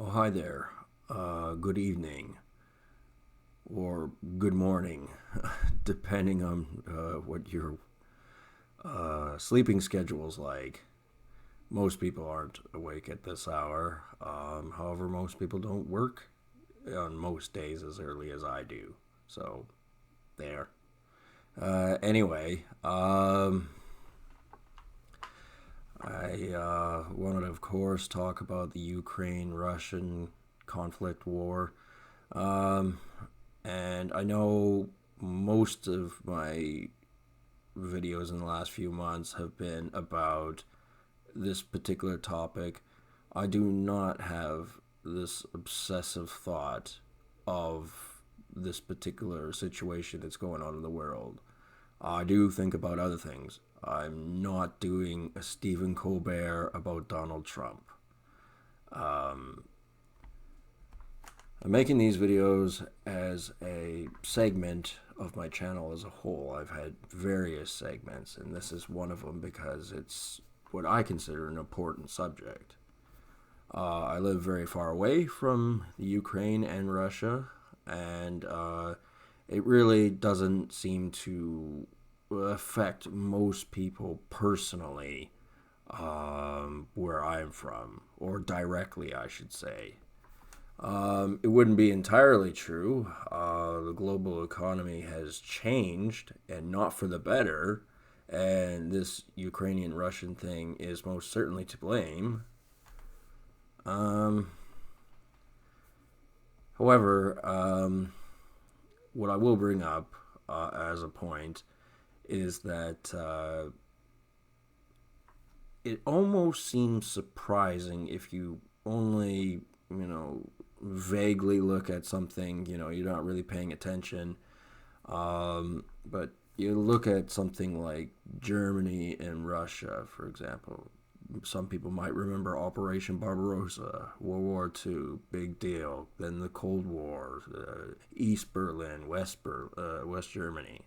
Oh, hi there. Good evening or good morning, depending on what your sleeping schedule's like. Most people aren't awake at this hour. However, most people don't work on most days as early as I do. So, there. Anyway, I wanted to, of course, talk about the Ukraine Russian conflict war. Um, and I know most of my videos in the last few months have been about this particular topic. I do not have this obsessive thought of this particular situation that's going on in the world. I do think about other things. I'm not doing a Stephen Colbert about Donald Trump. Um, I'm making these videos as a segment of my channel as a whole. I've had various segments, and this is one of them because it's what I consider an important subject. I live very far away from the Ukraine and Russia, and it really doesn't seem to affect most people personally where I'm from, or directly, I should say. It wouldn't be entirely true. The global economy has changed, and not for the better. And this Ukrainian Russian thing is most certainly to blame. Um, however, what I will bring up as a point is that it almost seems surprising if you only, vaguely look at something, you're not really paying attention. But you look at something like Germany and Russia, for example. Some people might remember Operation Barbarossa, World War II, big deal. Then the Cold War, East Berlin, West Germany.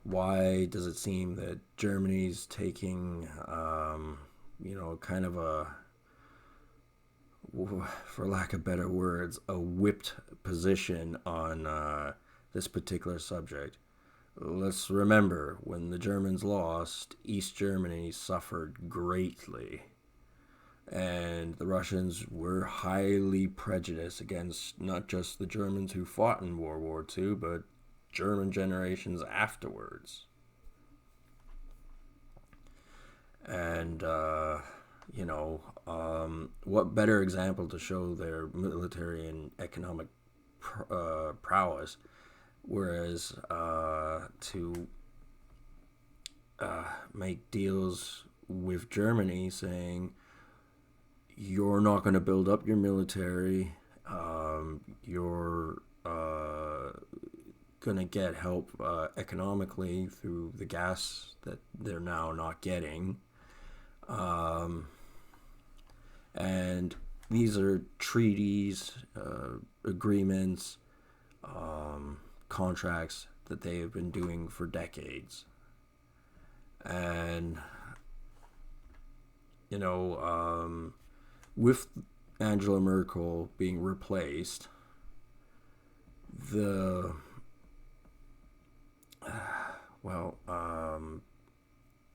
Why does it seem that Germany's taking, kind of a, for lack of better words, a whipped position on this particular subject? Let's remember, when the Germans lost, East Germany suffered greatly. And the Russians were highly prejudiced against not just the Germans who fought in World War II, but German generations afterwards. And, what better example to show their military and economic prowess, whereas to make deals with Germany saying, you're not going to build up your military, you're going to get help economically through the gas that they're now not getting. Um, and these are treaties, agreements, contracts that they have been doing for decades. And, you know, with Angela Merkel being replaced, the well,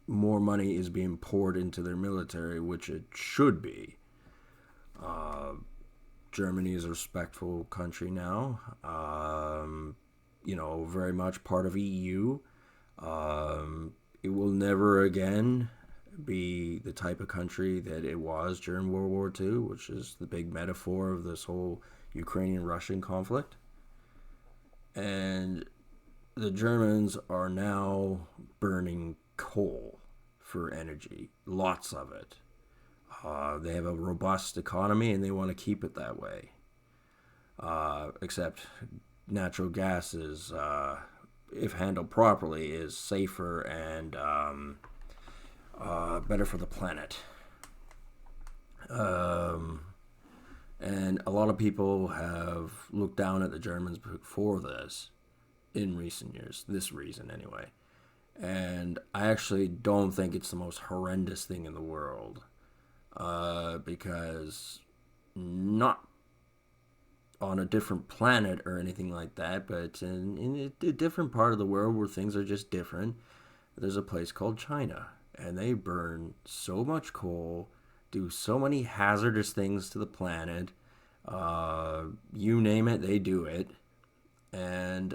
more money is being poured into their military, which it should be. Uh, Germany is a respectful country now. Very much part of EU. It will never again be the type of country that it was during World War II, which is the big metaphor of this whole Ukrainian Russian conflict. And the Germans are now burning coal for energy, lots of it. They have a robust economy and they want to keep it that way. Except natural gas is, if handled properly, is safer and better for the planet. Um, and a lot of people have looked down at the Germans for this in recent years, this reason anyway. And I actually don't think it's the most horrendous thing in the world. because not on a different planet or anything like that, but in a different part of the world where things are just different, there's a place called China, and they burn so much coal, do so many hazardous things to the planet. You name it, they do it. And,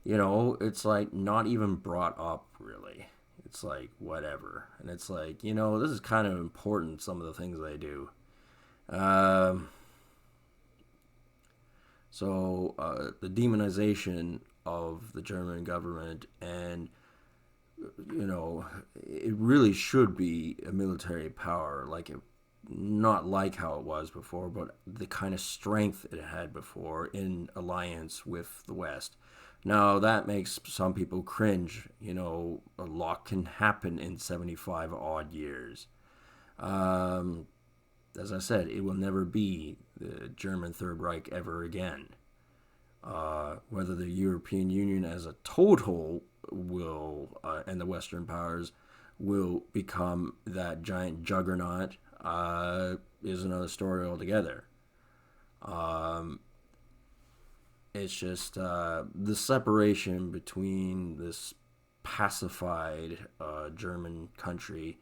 it's like not even brought up really. It's like whatever. And it's like, this is kind of important, some of the things they do. The demonization of the German government, and it really should be a military power, not like how it was before, but the kind of strength it had before in alliance with the West. Now that makes some people cringe. A lot can happen in 75 odd years. As I said, it will never be the German Third Reich ever again. Whether the European Union as a total will, and the Western powers will become that giant juggernaut, is another story altogether. It's just the separation between this pacified German country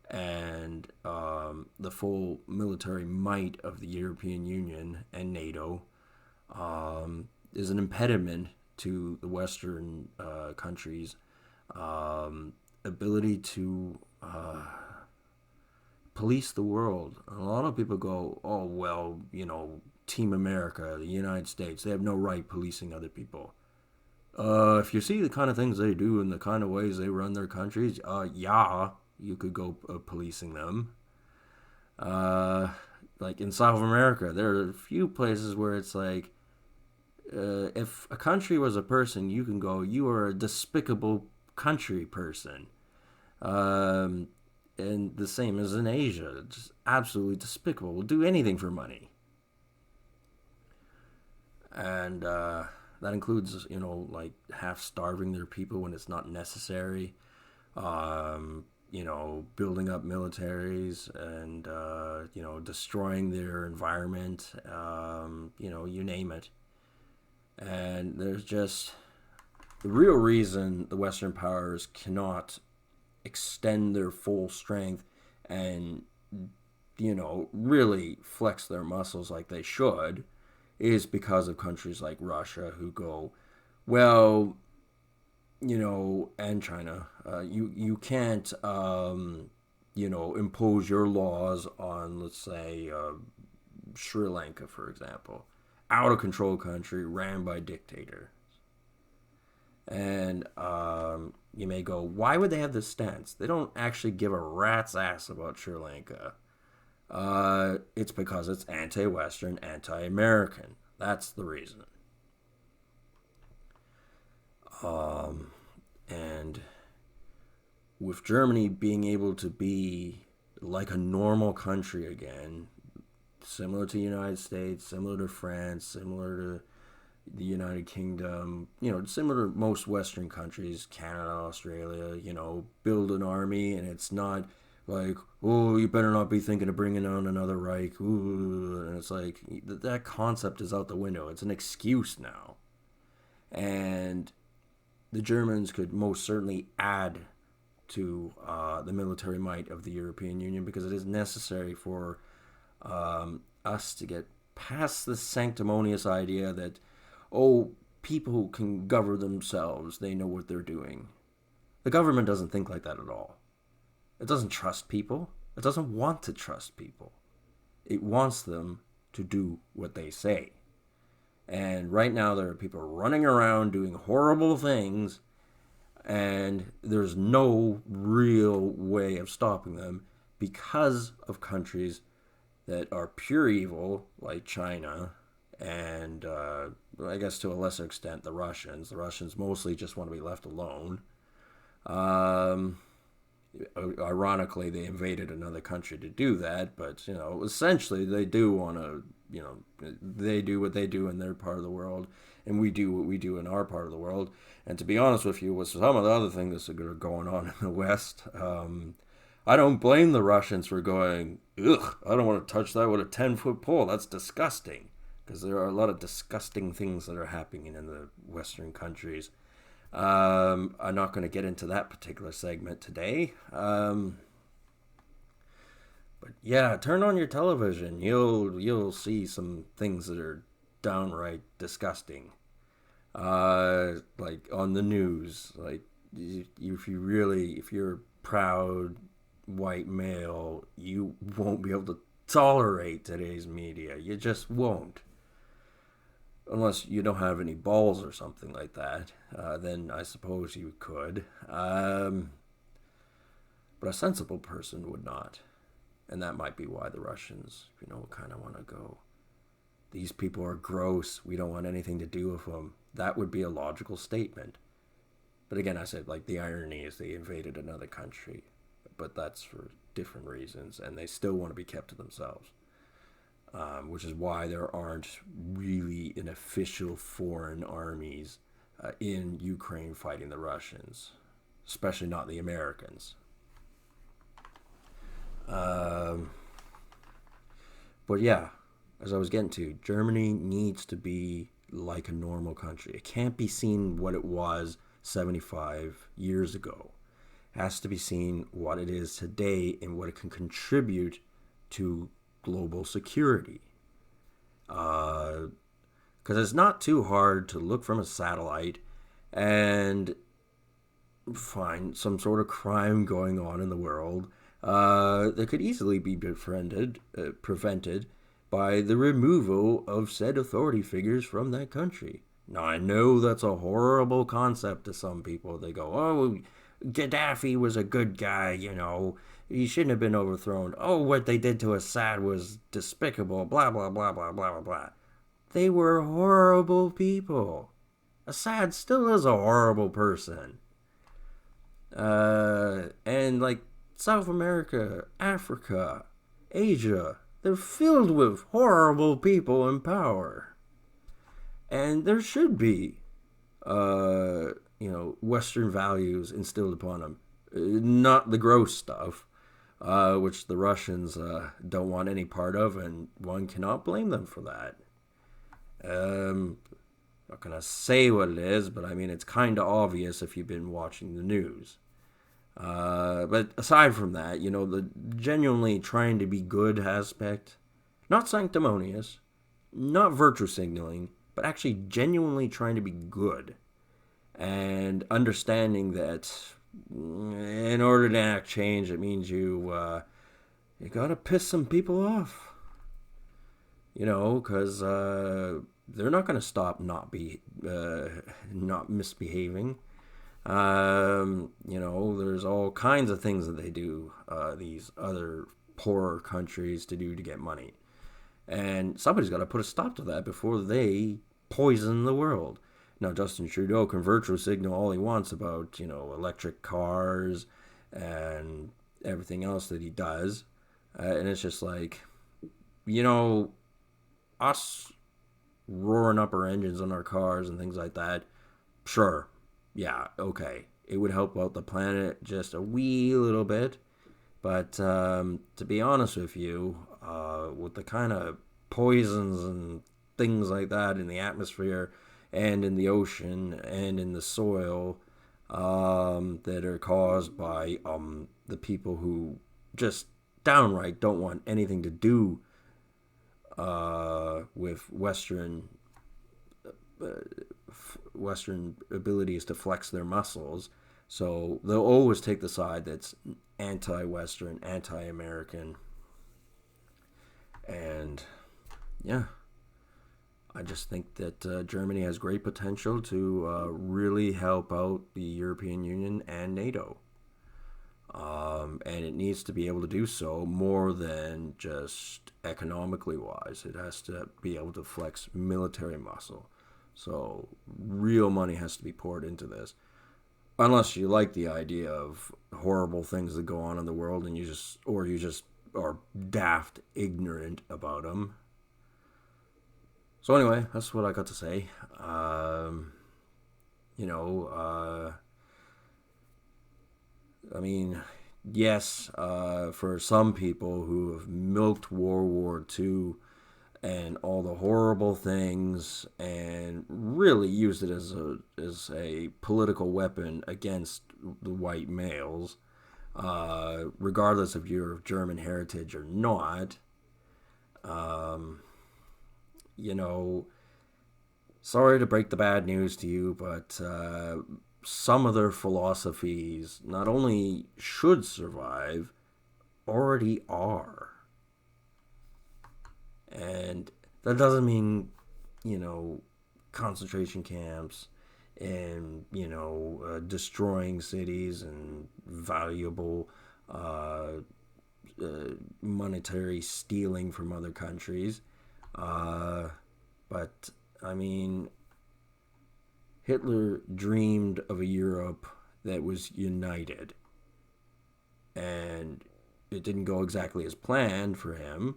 and the full military might of the European Union and NATO is an impediment to the Western countries' ability to police the world. A lot of people go, oh, well, Team America, the United States, they have no right policing other people. If you see the kind of things they do and the kind of ways they run their countries, yeah, you could go policing them. Like in South America, there are a few places where it's like, if a country was a person, you can go, you are a despicable country person. And the same as in Asia, just absolutely despicable. Will do anything for money. And that includes, half starving their people when it's not necessary. Building up militaries and, destroying their environment, you name it. And there's just the real reason the Western powers cannot extend their full strength and, really flex their muscles like they should is because of countries like Russia who go, well, and China, you can't, impose your laws on, let's say, Sri Lanka, for example, out of control country ran by dictators. And you may go, why would they have this stance? They don't actually give a rat's ass about Sri Lanka. It's because it's anti-Western, anti-American. That's the reason. And with Germany being able to be like a normal country again, similar to the United States, similar to France, similar to the United Kingdom, similar to most Western countries, Canada, Australia, build an army, and it's not like, oh, you better not be thinking of bringing on another Reich. Ooh. And it's like, that concept is out the window. It's an excuse now. And the Germans could most certainly add to the military might of the European Union, because it is necessary for us to get past the sanctimonious idea that, oh, people can govern themselves. They know what they're doing. The government doesn't think like that at all. It doesn't trust people. It doesn't want to trust people. It wants them to do what they say. And right now there are people running around doing horrible things, and there's no real way of stopping them because of countries that are pure evil, like China, and I guess to a lesser extent the Russians. The Russians mostly just want to be left alone. Ironically, they invaded another country to do that, but essentially they do want to, they do what they do in their part of the world, and we do what we do in our part of the world. And to be honest with you, with some of the other things that are going on in the West, I don't blame the Russians for going, ugh, I don't want to touch that with a 10-foot pole. That's disgusting. Because there are a lot of disgusting things that are happening in the Western countries. I'm not going to get into that particular segment today. But yeah, turn on your television. You'll see some things that are downright disgusting. Like on the news, like if you're a proud white male, you won't be able to tolerate today's media. You just won't. Unless you don't have any balls or something like that, then I suppose you could. But a sensible person would not. And that might be why the Russians, kind of want to go. These people are gross. We don't want anything to do with them. That would be a logical statement. But again, I said, like, the irony is they invaded another country. But that's for different reasons. And they still want to be kept to themselves. Which is why there aren't really an official foreign armies in Ukraine fighting the Russians. Especially not the Americans. But yeah, as I was getting to, Germany needs to be like a normal country. It can't be seen what it was 75 years ago. It has to be seen what it is today and what it can contribute to global security. Because it's not too hard to look from a satellite and find some sort of crime going on in the world that could easily be prevented by the removal of said authority figures from that country. Now, I know that's a horrible concept to some people. They go, oh, Gaddafi was a good guy, He shouldn't have been overthrown. Oh, what they did to Assad was despicable, blah, blah, blah, blah, blah, blah, blah. They were horrible people. Assad still is a horrible person. And, like, South America, Africa, Asia, they're filled with horrible people in power. And there should be, Western values instilled upon them. Not the gross stuff, which the Russians don't want any part of, and one cannot blame them for that. Not going to say what it is, but I mean, it's kind of obvious if you've been watching the news. But aside from that, the genuinely trying to be good aspect, not sanctimonious, not virtue signaling, but actually genuinely trying to be good. And understanding that in order to enact change, it means you gotta piss some people off. Because they're not gonna stop not misbehaving. There's all kinds of things that they do, these other poorer countries to do to get money. And somebody's got to put a stop to that before they poison the world. Now, Justin Trudeau can virtue signal all he wants about, electric cars and everything else that he does. And it's just like, us roaring up our engines on our cars and things like that, sure. Yeah, okay. It would help out the planet just a wee little bit. But to be honest with you, with the kind of poisons and things like that in the atmosphere and in the ocean and in the soil that are caused by the people who just downright don't want anything to do with Western abilities to flex their muscles. So they'll always take the side that's anti-Western, anti-American. And yeah, I just think that Germany has great potential to really help out the European Union and NATO. And it needs to be able to do so more than just economically wise. It has to be able to flex military muscle. So real money has to be poured into this. Unless you like the idea of horrible things that go on in the world and you just are daft ignorant about them. So anyway, that's what I got to say. I mean, yes, for some people who have milked World War II and all the horrible things and really used it as a political weapon against the white males, regardless of your German heritage or not. Um, you know, sorry to break the bad news to you, but some of their philosophies not only should survive, already are. And that doesn't mean, you know, concentration camps and, destroying cities and valuable monetary stealing from other countries. Uh, but, I mean, Hitler dreamed of a Europe that was united. And it didn't go exactly as planned for him.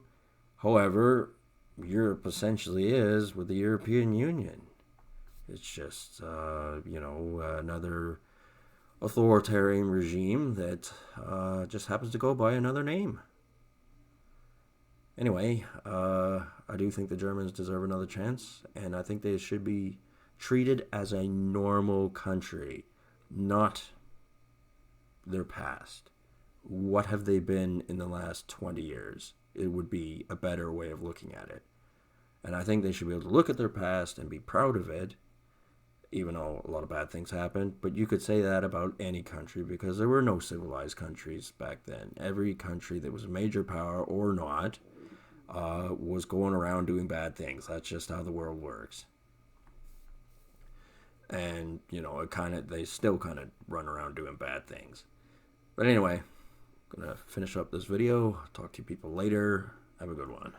However, Europe essentially is with the European Union. It's just, another authoritarian regime that just happens to go by another name. Anyway, I do think the Germans deserve another chance, and I think they should be treated as a normal country, not their past. What have they been in the last 20 years? It would be a better way of looking at it. And I think they should be able to look at their past and be proud of it, even though a lot of bad things happened. But you could say that about any country because there were no civilized countries back then. Every country that was a major power or not was going around doing bad things. That's just how the world works. And, they still kind of run around doing bad things. But anyway, I'm going to finish up this video. Talk to you people later. Have a good one.